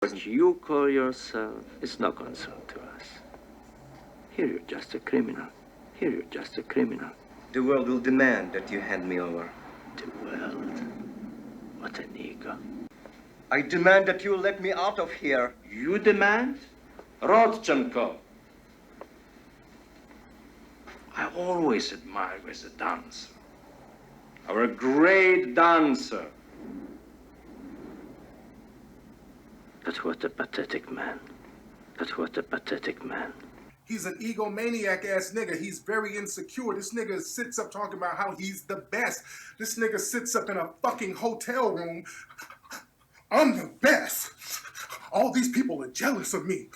What you call yourself is no concern to us. Here you're just a criminal. Here you're just a criminal. The world will demand that you hand me over. The world? What an ego. I demand that you let me out of here. You demand? Rodchenko. I always admired you as a dancer. You're a great dancer. But what a pathetic man. But what a pathetic man. He's an egomaniac ass nigga. He's very insecure. This nigga sits up talking about how he's the best. This nigga sits up in a fucking hotel room. I'm the best. All these people are jealous of me.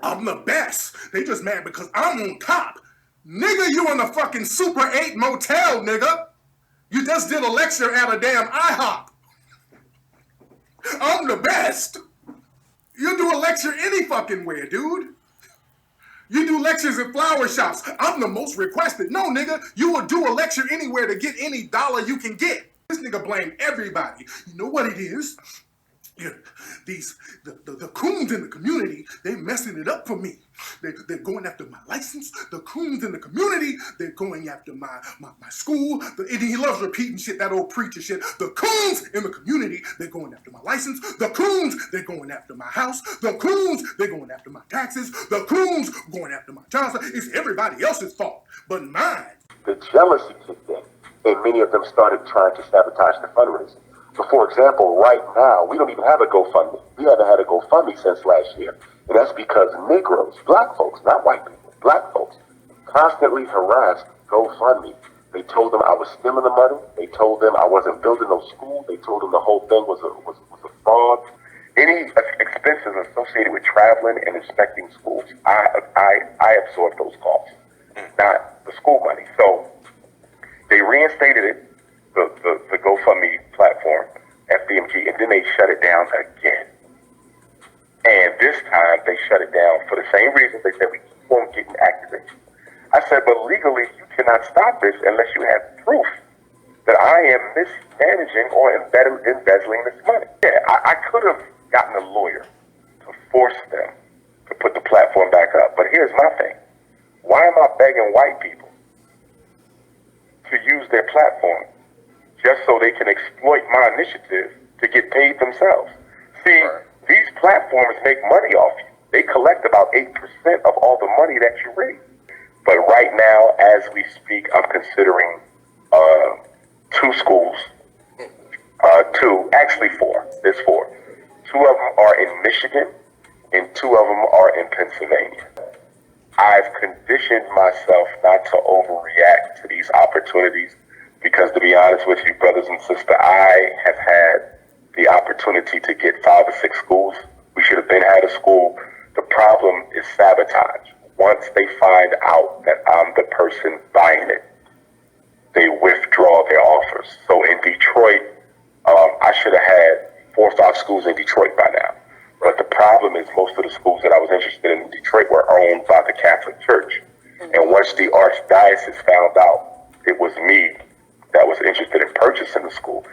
I'm the best. They just mad because I'm on top. Nigga, you in the fucking Super 8 motel, nigga. You just did a lecture at a damn IHOP. I'm the best. You do a lecture any fucking where, dude. You do lectures at flower shops. I'm the most requested. No, nigga, you will do a lecture anywhere to get any dollar you can get. This nigga blame everybody. You know what it is? Yeah, the coons in the community, they messing it up for me. They're going after my license. The coons in the community, they're going after my school. And he loves repeating shit, that old preacher shit. The coons in the community, they're going after my license. The coons, they're going after my house. The coons, they're going after my taxes. The coons going after my child. It's everybody else's fault, but mine. The jealousy kicked in, and many of them started trying to sabotage the fundraising. So, for example, right now, we don't even have a GoFundMe. We haven't had a GoFundMe since last year. And that's because Negroes, black folks, not white people, black folks, constantly harassed GoFundMe. They told them I was stealing the money. They told them I wasn't building no school. They told them the whole thing was a fraud. Any expenses associated with traveling and inspecting schools, I absorbed those costs, not the school money. So they reinstated it, the GoFundMe platform, FDMG, and then they shut it down again. And this time they shut it down for the same reason. They said we keep on getting activations. I said, but legally you cannot stop this unless you have proof that I am mismanaging or embezzling this money. Yeah, I could have gotten a lawyer to force them to put the platform back up. But here's my thing. Why am I begging white people to use their platform just so they can exploit my initiative to get paid themselves? See, these platforms make money off you. They collect about 8% of all the money that you raise. But right now, as we speak, I'm considering 2 schools. Four. There's 4. 2 of them are in Michigan, and 2 of them are in Pennsylvania. I've conditioned myself not to overreact to these opportunities because, to be honest with you, brothers and sisters, I have had the opportunity to get 5 or 6 schools. We should have been had a school. The problem is sabotage. Once they find out that I'm the person buying it, they withdraw their offers. So in Detroit, I should have had 4 or 5 schools in Detroit by now. But the problem is most of the schools that I was interested in Detroit were owned by the Catholic Church. And once the Archdiocese found out it was me that was interested in purchasing the school,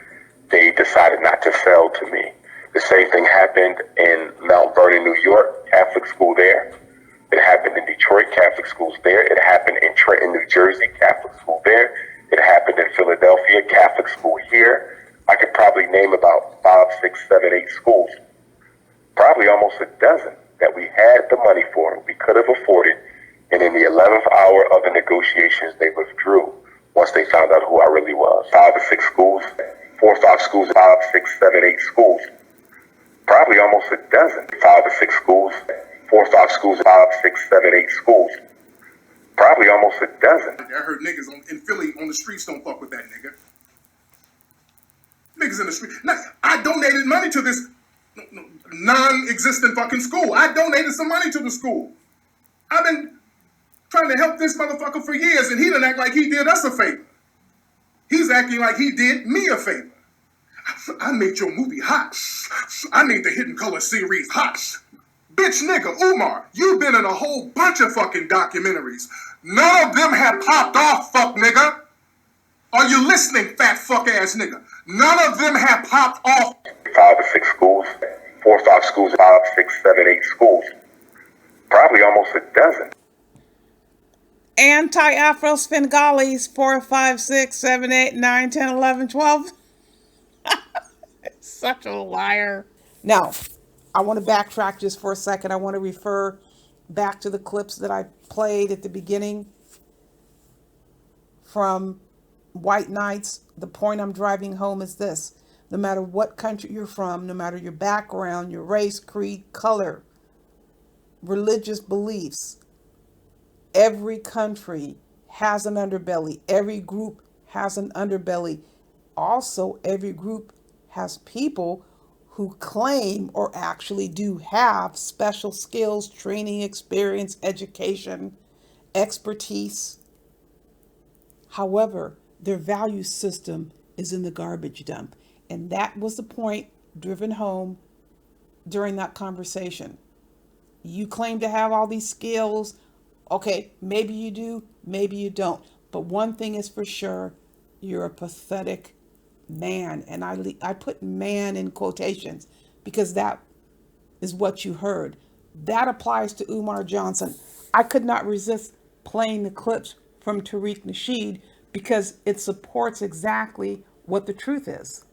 they decided not to sell to me. The same thing happened in Mount Vernon, New York, Catholic school there. It happened in Detroit, Catholic schools there. It happened in Trenton, New Jersey, Catholic school there. It happened in Philadelphia, Catholic school here. I could probably name about 5, 6, 7, 8 schools, probably almost a dozen that we had the money for, we could have afforded, and in the 11th hour of the negotiations, they withdrew once they found out who I really was. 5 or 6 schools, 4 or 5 schools, 5, 6, 7, 8 schools, probably almost a dozen. 5 or 6 schools, 4 or 5 schools, 5, 6, 7, 8 schools, probably almost a dozen. I heard niggas in Philly on the streets don't fuck with that nigga. Niggas in the street. Now, I donated money to this non-existent fucking school. I donated some money to the school. I've been trying to help this motherfucker for years, and he didn't act like he did us a favor. He's acting like he did me a favor. I made your movie hot. I made the Hidden Color series hot. Bitch nigga, Umar, you've been in a whole bunch of fucking documentaries. None of them have popped off, fuck nigga. Are you listening, fat fuck ass nigga? None of them have popped off. 5 or 6 schools, 4 or 5 schools, 5, 6, 7, 8 schools, probably almost a dozen. Anti-Afro Svengalis 4, 5, 6, 7, 8, 9, 10, 11, 12. Such a liar. Now, I want to backtrack just for a second. I want to refer back to the clips that I played at the beginning from White Knights. The point I'm driving home is this. No matter what country you're from, no matter your background, your race, creed, color, religious beliefs, every country has an underbelly. Every group has an underbelly. Also, every group has people who claim or actually do have special skills, training, experience, education, expertise. However, their value system is in the garbage dump. And that was the point driven home during that conversation. You claim to have all these skills. Okay, maybe you do, maybe you don't. But one thing is for sure, you're a pathetic man. And I put man in quotations because that is what you heard. That applies to Umar Johnson. I could not resist playing the clips from Tariq Nasheed because it supports exactly what the truth is.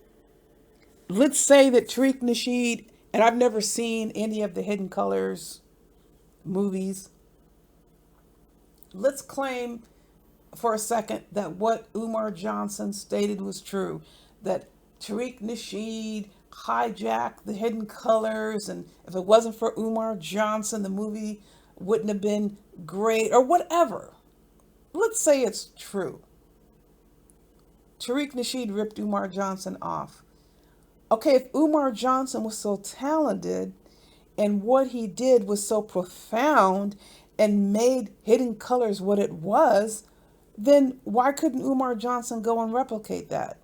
Let's say that Tariq Nasheed, and I've never seen any of the Hidden Colors movies. Let's claim for a second that what Umar Johnson stated was true, that Tariq Nasheed hijacked the Hidden Colors, and if it wasn't for Umar Johnson, the movie wouldn't have been great, or whatever. Let's say it's true. Tariq Nasheed ripped Umar Johnson off. Okay, if Umar Johnson was so talented and what he did was so profound and made Hidden Colors what it was, then why couldn't Umar Johnson go and replicate that?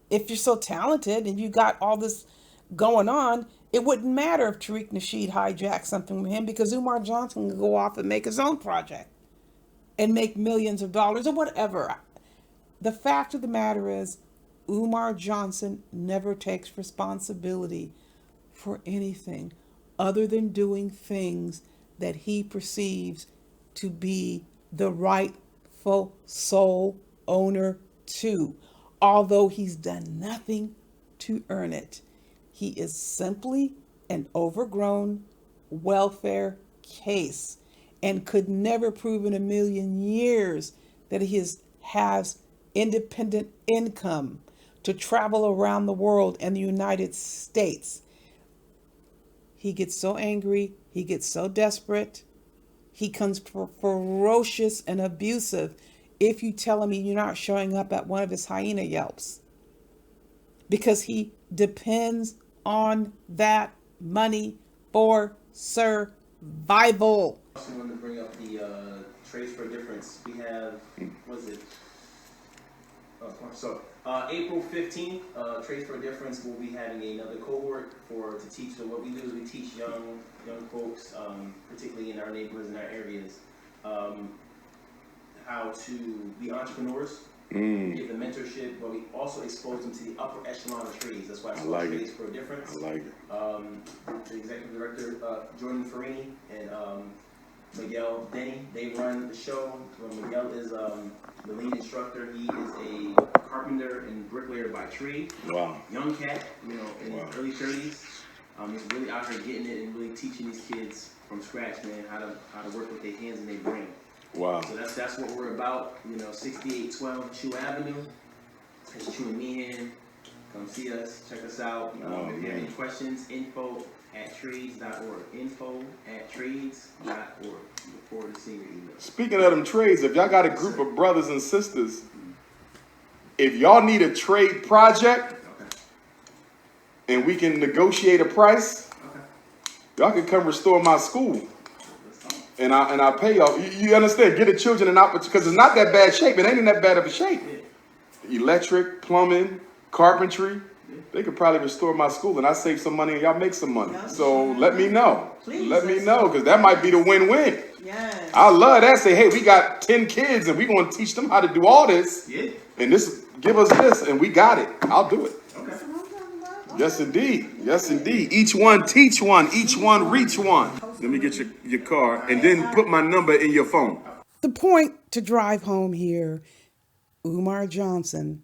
If you're so talented and you got all this going on, it wouldn't matter if Tariq Nasheed hijacked something from him because Umar Johnson could go off and make his own project and make millions of dollars or whatever. The fact of the matter is, Umar Johnson never takes responsibility for anything other than doing things that he perceives to be the rightful sole owner to, although he's done nothing to earn it. He is simply an overgrown welfare case and could never prove in a million years that he has independent income to travel around the world and the United States. He gets so angry, he gets so desperate, he becomes ferocious and abusive if you tell him you're not showing up at one of his hyena yelps, because he depends on that money for survival. I also wanted to bring up the Trades for a Difference. We have, what is it? April 15th, Trades for a Difference will be having another cohort to teach. So what we do is we teach young folks, particularly in our neighborhoods and our areas, how to be entrepreneurs, give them mentorship, but we also expose them to the upper echelon of trades. That's why it's called Trades for a Difference. I like it. The executive director, Jordan Farini, and Miguel Denny, they run the show. Miguel is the lead instructor. He is a carpenter and bricklayer by trade. Wow. Young cat, in his early 30s. He's really out here getting it and really teaching these kids from scratch, man, how to work with their hands and their brain. Wow. So that's what we're about. 6812 Chew Avenue. It's Chew and Meehan. Come see us. Check us out. If you have any questions, info@trades.org. Info@trades.org. Look forward to seeing your email. Speaking of them trades, if y'all got a group of brothers and sisters, if y'all need a trade project and we can negotiate a price, y'all can come restore my school. And I pay y'all. You understand? Get the children an opportunity, because it's not that bad shape. It ain't in that bad of a shape. Electric, plumbing, carpentry. They could probably restore my school, and I save some money, and y'all make some money. So let me know. Please, let me know, because that might be the win-win. Yes. I love that. Say, hey, we got 10 kids, and we're going to teach them how to do all this. Yeah. And this, give us this, and we got it. I'll do it. Okay. Yes, indeed. Yes, indeed. Each one teach one. Each one reach one. Let me get your card and then put my number in your phone. The point to drive home here, Umar Johnson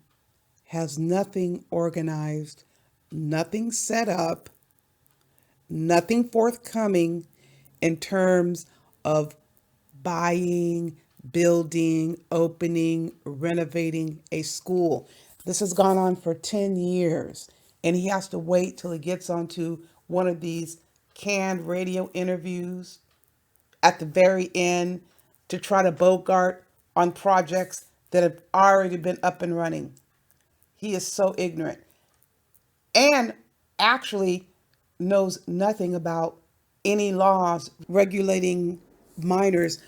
has nothing organized, nothing set up, nothing forthcoming in terms of buying, building, opening, renovating a school. This has gone on for 10 years, and he has to wait till he gets onto one of these canned radio interviews at the very end to try to bogart on projects that have already been up and running. He is so ignorant and actually knows nothing about any laws regulating minors.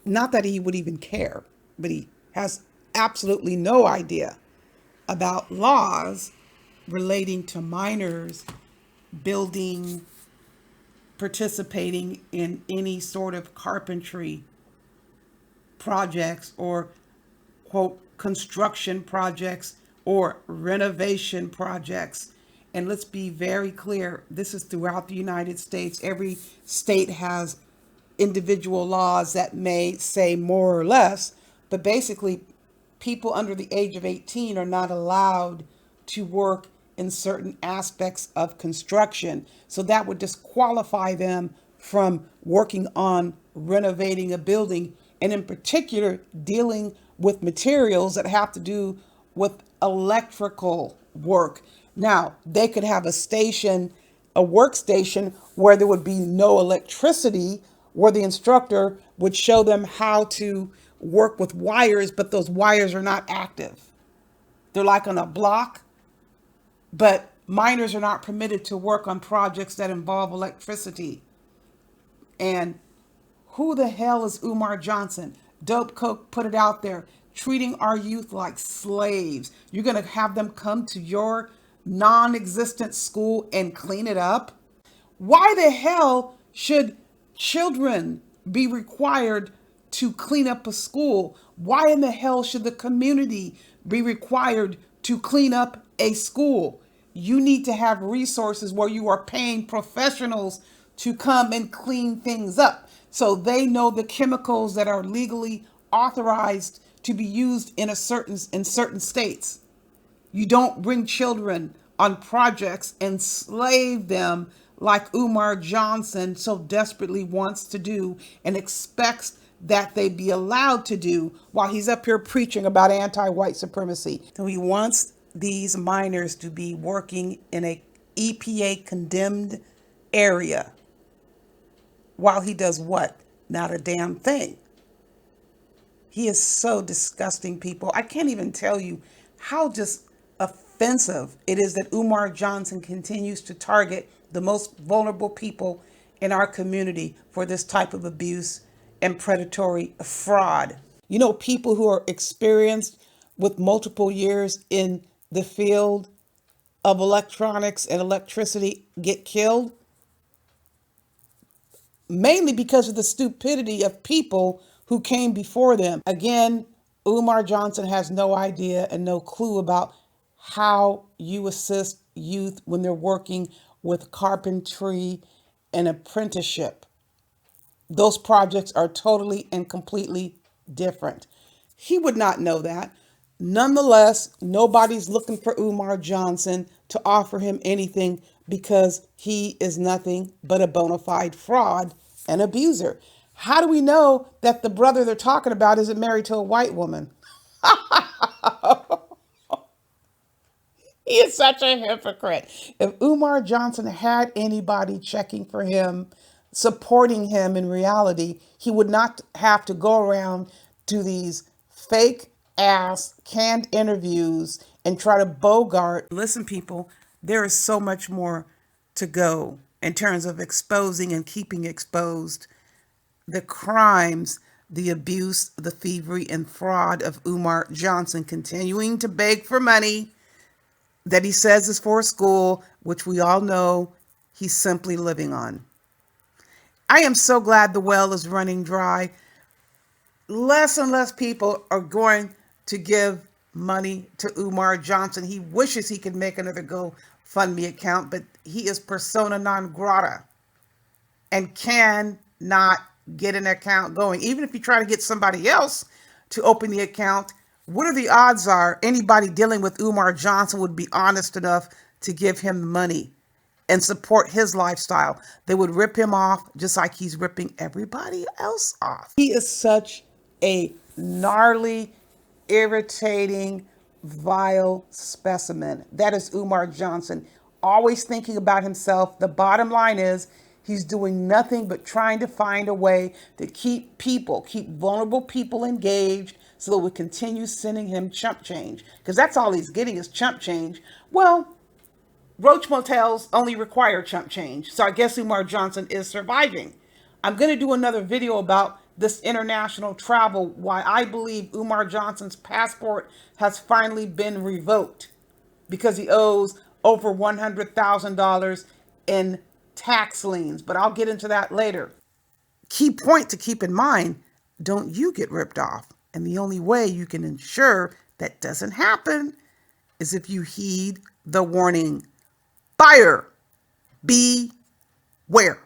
Not that he would even care, but he has absolutely no idea about laws relating to minors building, participating in any sort of carpentry projects or quote construction projects or renovation projects. And let's be very clear, this is throughout the United States. Every state has individual laws that may say more or less, but basically people under the age of 18 are not allowed to work in certain aspects of construction. So that would disqualify them from working on renovating a building, and in particular, dealing with materials that have to do with electrical work. Now, they could have a station, a workstation where there would be no electricity, where the instructor would show them how to work with wires, but those wires are not active. They're like on a block, but minors are not permitted to work on projects that involve electricity. And who the hell is Umar Johnson? Dope Coke put it out there, treating our youth like slaves. You're going to have them come to your non-existent school and clean it up? Why the hell should children be required to clean up a school? Why in the hell should the community be required to clean up a school? You need to have resources where you are paying professionals to come and clean things up so they know the chemicals that are legally authorized to be used in certain states. You don't bring children on projects and slave them like Umar Johnson so desperately wants to do and expects that they be allowed to do while he's up here preaching about anti-white supremacy. So he wants these minors to be working in a EPA condemned area while he does what? Not a damn thing. He is so disgusting, people. I can't even tell you how just offensive it is that Umar Johnson continues to target the most vulnerable people in our community for this type of abuse and predatory fraud. You know, people who are experienced with multiple years in the field of electronics and electricity get killed mainly because of the stupidity of people who came before them. Again, Umar Johnson has no idea and no clue about how you assist youth when they're working with carpentry and apprenticeship. Those projects are totally and completely different. He would not know that. Nonetheless, nobody's looking for Umar Johnson to offer him anything because he is nothing but a bona fide fraud and abuser. How do we know that the brother they're talking about isn't married to a white woman? He is such a hypocrite. If Umar Johnson had anybody checking for him, supporting him in reality, he would not have to go around to these fake ass canned interviews and try to bogart. Listen, people, there is so much more to go in terms of exposing and keeping exposed the crimes, the abuse, the thievery, and fraud of Umar Johnson, continuing to beg for money that he says is for a school, which we all know he's simply living on. I am so glad the well is running dry. Less and less people are going to give money to Umar Johnson. He wishes he could make another go fund me account, but he is persona non grata and cannot get an account going. Even if you try to get somebody else to open the account, what are the odds are anybody dealing with Umar Johnson would be honest enough to give him the money and support his lifestyle? They would rip him off just like he's ripping everybody else off. He is such a gnarly, irritating, vile specimen. That is Umar Johnson, always thinking about himself. The bottom line is he's doing nothing but trying to find a way to keep vulnerable people engaged so that we continue sending him chump change. Because that's all he's getting is chump change. Well, Roach motels only require chump change. So I guess Umar Johnson is surviving. I'm going to do another video about this international travel, why I believe Umar Johnson's passport has finally been revoked because he owes over $100,000 in tax liens. But I'll get into that later. Key point to keep in mind, don't you get ripped off. And the only way you can ensure that doesn't happen is if you heed the warning. Buyer, beware.